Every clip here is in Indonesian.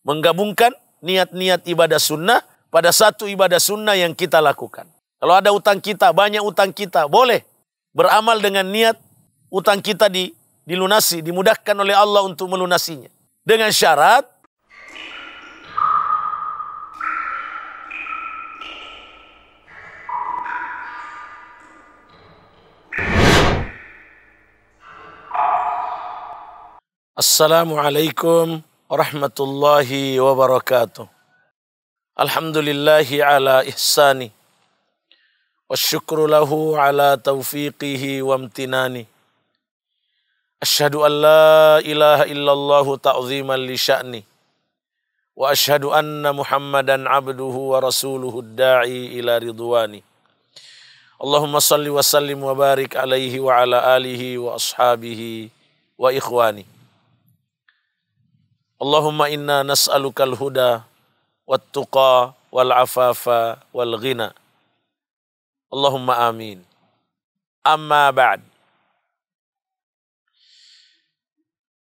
menggabungkan niat-niat ibadah sunnah pada satu ibadah sunnah yang kita lakukan. Kalau ada utang kita, banyak utang kita, boleh beramal dengan niat utang kita dilunasi, dimudahkan oleh Allah untuk melunasinya. Dengan syarat Assalamualaikum warahmatullahi wabarakatuh. Alhamdulillahi ala ihsani. Wasyukru lahu ala taufiqihi wa amtinani. Asyhadu an la ilaha illallah ta'ziman li sya'ni. Wa asyhadu anna Muhammadan abduhu wa rasuluhu da'i ila ridwani. Allahumma salli wa sallim wa barik alaihi wa ala alihi wa ashabihi wa ikhwani. Allahumma inna nas'alukal huda wat tuqa wal afafa wal ghina. Allahumma amin. Amma ba'd.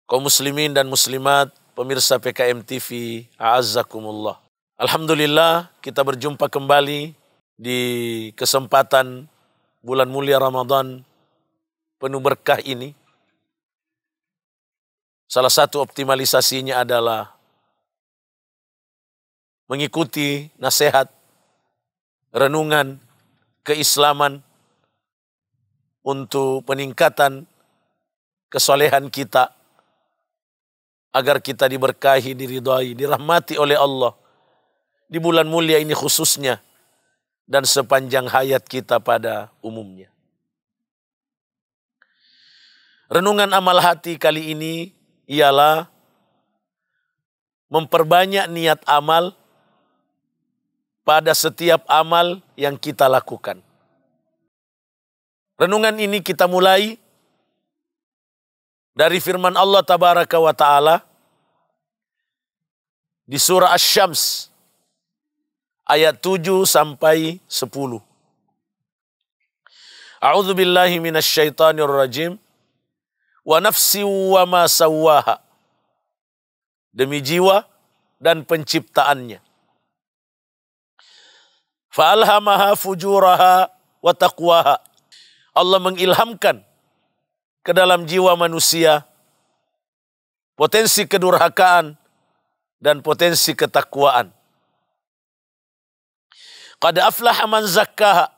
Kaum muslimin dan muslimat, pemirsa PKM TV, a'azzakumullah. Alhamdulillah, kita berjumpa kembali di kesempatan bulan mulia Ramadan penuh berkah ini. Salah satu optimalisasinya adalah mengikuti nasihat, renungan, keislaman untuk peningkatan kesolehan kita agar kita diberkahi, diridhai, dirahmati oleh Allah di bulan mulia ini khususnya dan sepanjang hayat kita pada umumnya. Renungan amal hati kali ini ialah memperbanyak niat amal pada setiap amal yang kita lakukan. Renungan ini kita mulai dari firman Allah Tabaraka wa Ta'ala di surah Asy-Syams ayat 7 sampai 10. A'udzu billahi minasyaitonir rajim. Wa nafsi wa ma sawwaha. Demi jiwa dan penciptaannya. Fa'alhamaha fujuraha wa taqwaha. Allah mengilhamkan ke dalam jiwa manusia potensi kedurhakaan dan potensi ketakwaan. Qad aflaha man zakkaha.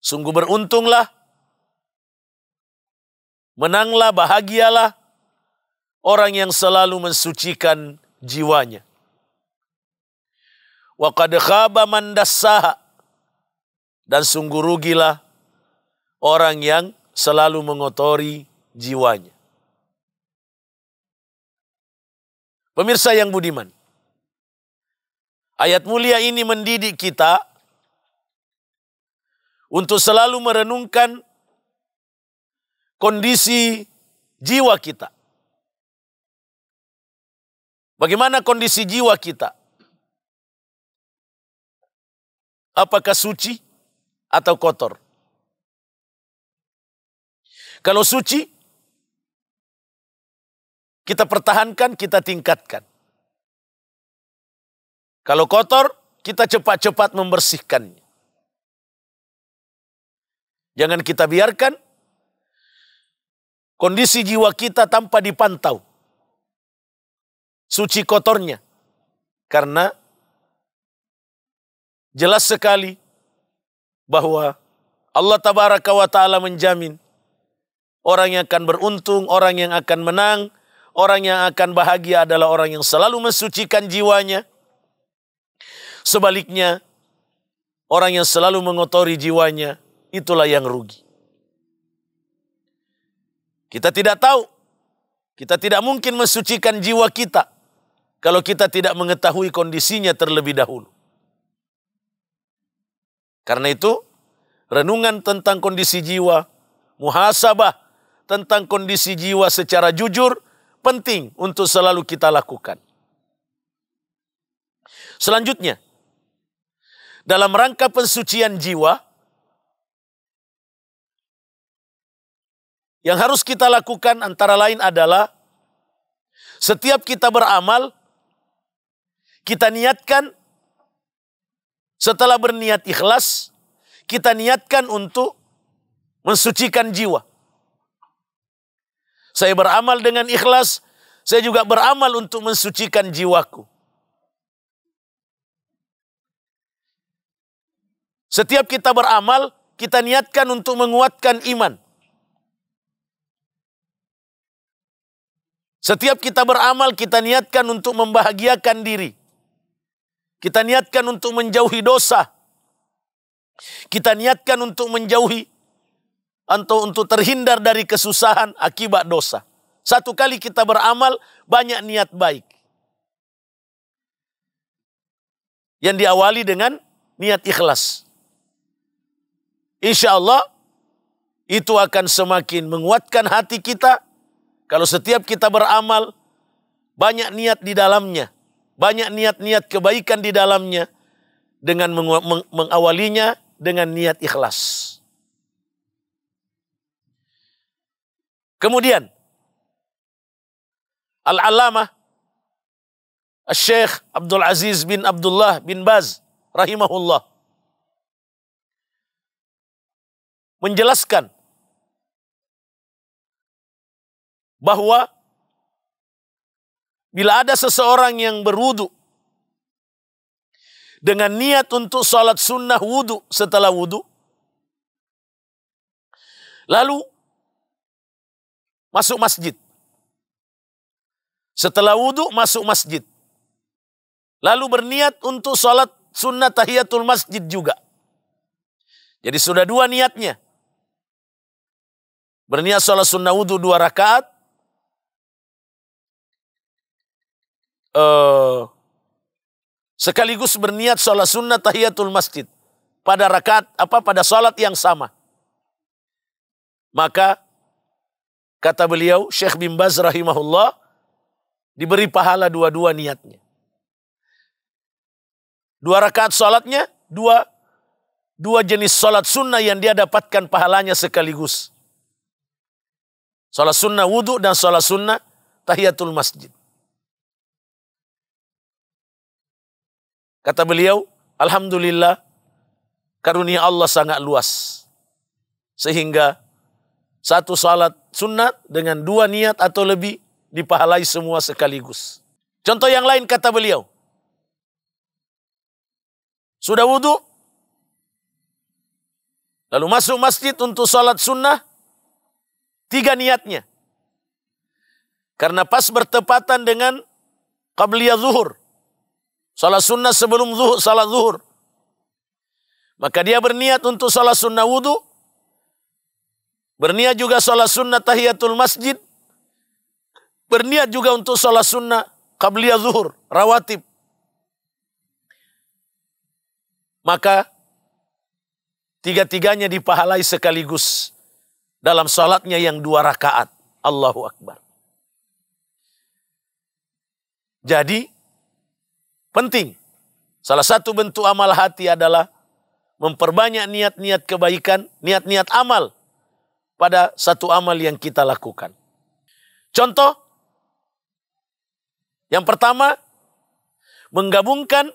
Sungguh beruntunglah, menanglah, bahagialah orang yang selalu mensucikan jiwanya. Wa qad khaba man dassaha. Dan sungguh rugilah orang yang selalu mengotori jiwanya. Pemirsa yang budiman, ayat mulia ini mendidik kita untuk selalu merenungkan kondisi jiwa kita. Bagaimana kondisi jiwa kita? Apakah suci atau kotor? Kalau suci, kita pertahankan, kita tingkatkan. Kalau kotor, kita cepat-cepat membersihkannya. Jangan kita biarkan kondisi jiwa kita tanpa dipantau suci kotornya. Karena jelas sekali bahwa Allah Tabaraka wa Ta'ala menjamin orang yang akan beruntung, orang yang akan menang, orang yang akan bahagia adalah orang yang selalu mensucikan jiwanya. Sebaliknya, orang yang selalu mengotori jiwanya, itulah yang rugi. Kita tidak tahu, kita tidak mungkin mensucikan jiwa kita kalau kita tidak mengetahui kondisinya terlebih dahulu. Karena itu, renungan tentang kondisi jiwa, muhasabah tentang kondisi jiwa secara jujur, penting untuk selalu kita lakukan. Selanjutnya, dalam rangka pensucian jiwa, yang harus kita lakukan antara lain adalah setiap kita beramal, Kita niatkan, setelah berniat ikhlas, kita niatkan untuk mensucikan jiwa. Saya beramal dengan ikhlas, saya juga beramal untuk mensucikan jiwaku. Setiap kita beramal, kita niatkan untuk menguatkan iman. Setiap kita beramal, kita niatkan untuk membahagiakan diri. Kita niatkan untuk menjauhi dosa. Kita niatkan untuk menjauhi atau untuk terhindar dari kesusahan akibat dosa. Satu kali kita beramal, banyak niat baik. Yang diawali dengan niat ikhlas. Insya Allah, itu akan semakin menguatkan hati kita. Kalau setiap kita beramal, banyak niat di dalamnya. Banyak niat-niat kebaikan di dalamnya. Dengan mengawalinya dengan niat ikhlas. Kemudian, Al-Allamah Al-Syekh Abdul Aziz bin Abdullah bin Baz rahimahullah menjelaskan bahwa bila ada seseorang yang berwudu dengan niat untuk salat sunnah wudu setelah wudu, lalu masuk masjid. Setelah wudu masuk masjid. Lalu berniat untuk salat sunnah tahiyatul masjid juga. Jadi sudah dua niatnya. Berniat salat sunnah wudu 2 rakaat. Sekaligus berniat salat sunnah tahiyatul masjid. Pada salat yang sama. Maka kata beliau, Syekh bin Baz rahimahullah, diberi pahala dua-dua niatnya. 2 rakaat salatnya, dua jenis salat sunnah yang dia dapatkan pahalanya sekaligus. Salat sunnah wudu dan salat sunnah tahiyatul masjid. Kata beliau, alhamdulillah, karunia Allah sangat luas. Sehingga satu salat sunat dengan 2 niat atau lebih dipahalai semua sekaligus. Contoh yang lain kata beliau. Sudah wudu, lalu masuk masjid untuk salat sunnah, 3 niatnya. Karena pas bertepatan dengan qabliyah zuhur. Salat sunnah sebelum zuhur, salat zuhur. Maka dia berniat untuk salat sunnah wudu, berniat juga salat sunnah tahiyatul masjid, berniat juga untuk salat sunnah qabliyah zuhur, rawatib. Maka 3-tiganya dipahalai sekaligus dalam salatnya yang 2 rakaat. Allahu Akbar. Jadi penting. Salah satu bentuk amal hati adalah memperbanyak niat-niat kebaikan, niat-niat amal pada satu amal yang kita lakukan. Contoh, yang pertama, menggabungkan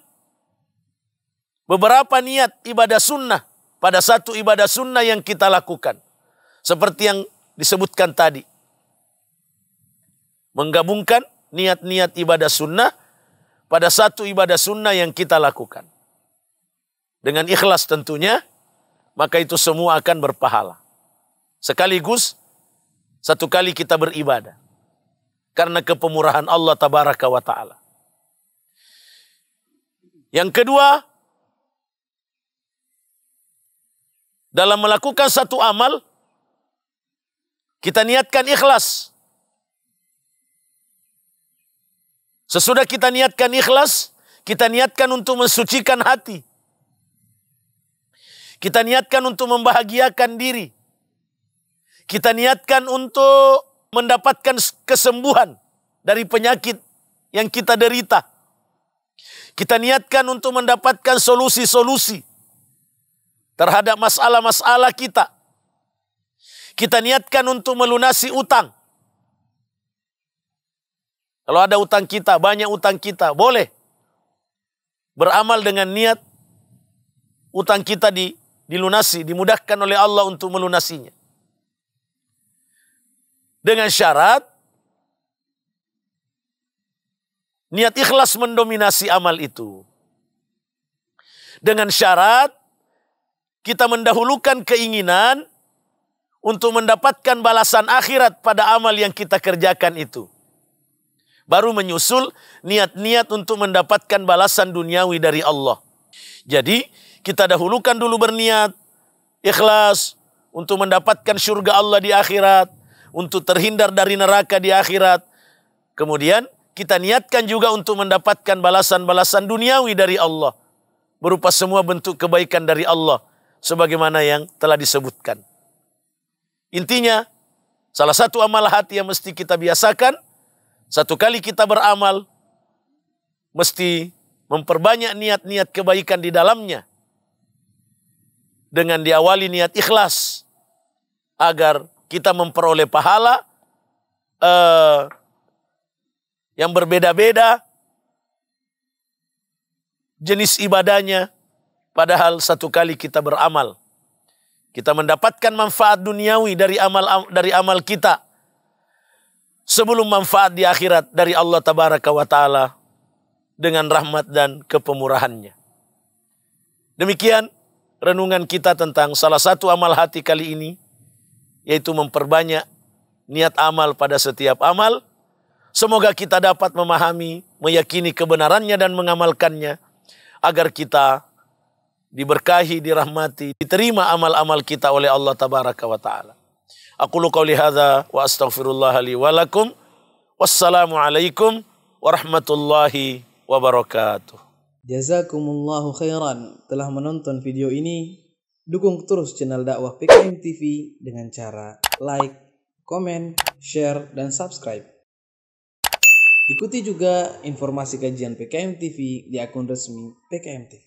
beberapa niat ibadah sunnah pada satu ibadah sunnah yang kita lakukan. Seperti yang disebutkan tadi. Menggabungkan niat-niat ibadah sunnah pada satu ibadah sunnah yang kita lakukan. Dengan ikhlas tentunya, maka itu semua akan berpahala. Sekaligus, satu kali kita beribadah. Karena kepemurahan Allah tabaraka wa ta'ala. Yang kedua, dalam melakukan satu amal, kita niatkan ikhlas. Sesudah kita niatkan ikhlas, kita niatkan untuk mensucikan hati. Kita niatkan untuk membahagiakan diri. Kita niatkan untuk mendapatkan kesembuhan dari penyakit yang kita derita. Kita niatkan untuk mendapatkan solusi-solusi terhadap masalah-masalah kita. Kita niatkan untuk melunasi utang. Kalau ada utang kita, banyak utang kita, boleh. beramal dengan niat utang kita dilunasi, dimudahkan oleh Allah untuk melunasinya. Dengan syarat niat ikhlas mendominasi amal itu. Dengan syarat kita mendahulukan keinginan untuk mendapatkan balasan akhirat pada amal yang kita kerjakan itu. Baru menyusul niat-niat untuk mendapatkan balasan duniawi dari Allah. Jadi kita dahulukan dulu berniat ikhlas untuk mendapatkan surga Allah di akhirat, untuk terhindar dari neraka di akhirat. Kemudian kita niatkan juga untuk mendapatkan balasan-balasan duniawi dari Allah, berupa semua bentuk kebaikan dari Allah, sebagaimana yang telah disebutkan. Intinya, salah satu amal hati yang mesti kita biasakan, satu kali kita beramal, mesti memperbanyak niat-niat kebaikan di dalamnya. Dengan diawali niat ikhlas, agar kita memperoleh pahala yang berbeda-beda jenis ibadahnya. Padahal satu kali kita beramal, kita mendapatkan manfaat duniawi dari amal kita, sebelum manfaat di akhirat dari Allah Tabaraka wa Ta'ala dengan rahmat dan kepemurahannya. Demikian renungan kita tentang salah satu amal hati kali ini, yaitu memperbanyak niat amal pada setiap amal. Semoga kita dapat memahami, meyakini kebenarannya dan mengamalkannya, agar kita diberkahi, dirahmati, diterima amal-amal kita oleh Allah Tabaraka wa Ta'ala. Aqulu qawli hadza wa astaghfirullah li wa lakum. Wassalamualaikum warahmatullahi wabarakatuh. Jazakumullahu khairan telah menonton video ini. Dukung terus channel dakwah PKM TV dengan cara like, komen, share, dan subscribe. Ikuti juga informasi kajian PKM TV di akun resmi PKM TV.